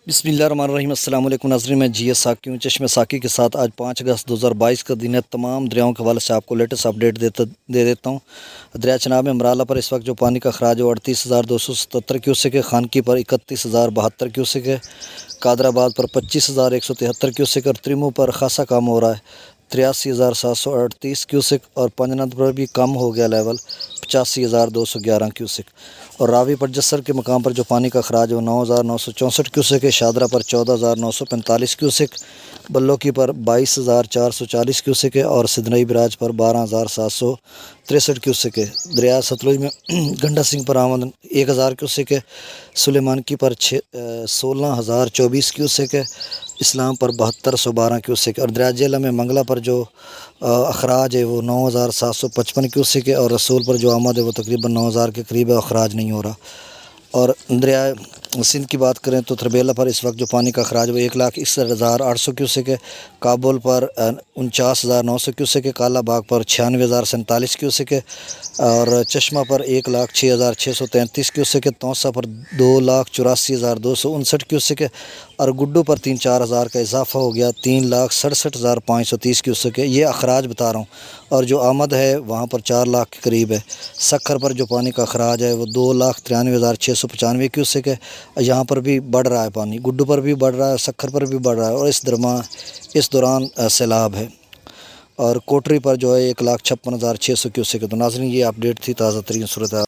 بسم اللہ الرحمن الرحیم۔ السلام علیکم ناظرین، میں جی ایس ساکی ہوں چشمہ ساکی کے ساتھ۔ آج 5 اگست 2022 کا دن ہے۔ تمام دریاؤں کے حوالے سے آپ کو لیٹسٹ اپڈیٹ دے دیتا ہوں۔ دریا چناب میں مرالہ پر اس وقت جو پانی کا اخراج ہے وہ 38,277 کیوسک ہے، خانکی پر 31,072 کیوسک ہے، قادر آباد پر 25,173 کیوسک اور تریمو پر خاصا کم ہو رہا ہے 83,738 کیوسک، اور پنجنت پر بھی کم ہو گیا لیول 85,211 کیوسک، اور راوی پر جسر کے مقام پر جو پانی کا اخراج ہے وہ 9,964 کیوسک ہے، شادرہ پر 14,945 کیوسک، بلوکی پر 22,440 کیوسک ہے، اور سدنئی براج پر 12,763 کیوسک ہے۔ دریا ستلج میں گنڈا سنگھ پر آمد 1,000 کیوسک ہے، سلیمانکی پر 16,024 کیوسک ہے، اسلام پر 7212 کیوسک، اور دریا جیلم میں منگلہ پر جو اخراج ہے وہ 9,755 کیوسک ہے، اور رسول پر جو آمد ہے وہ تقریباً 9,000 کے قریب ہے، اخراج نہیں ہو رہا۔ اور دریا سندھ کی بات کریں تو تربیلا پر اس وقت جو پانی کا اخراج وہ 1,61,800 کیوسک ہے، کابل پر 49,900 کیوسک ہے، کالا باغ پر 96,047 کیوسک ہے، اور چشمہ پر 1,06,633 کیوسک ہے، توسا پر 2,84,259 کیوسک ہے، اور گڈو پر 3-4 ہزار کا اضافہ ہو گیا 3,67,530 کیوسک ہے۔ یہ اخراج بتا رہا ہوں، اور جو آمد ہے وہاں پر 4 لاکھ کے قریب ہے۔ سکھر پر جو پانی کا اخراج ہے وہ 2,93,695 کیوسک ہے، یہاں پر بھی بڑھ رہا ہے پانی، گڈو پر بھی بڑھ رہا ہے، سکھر پر بھی بڑھ رہا ہے، اور اس دوران سیلاب ہے۔ اور کوٹری پر جو ہے 1,56,600 کیوسک ہے۔ تو ناظرین، یہ اپڈیٹ تھی تازہ ترین صورت حال۔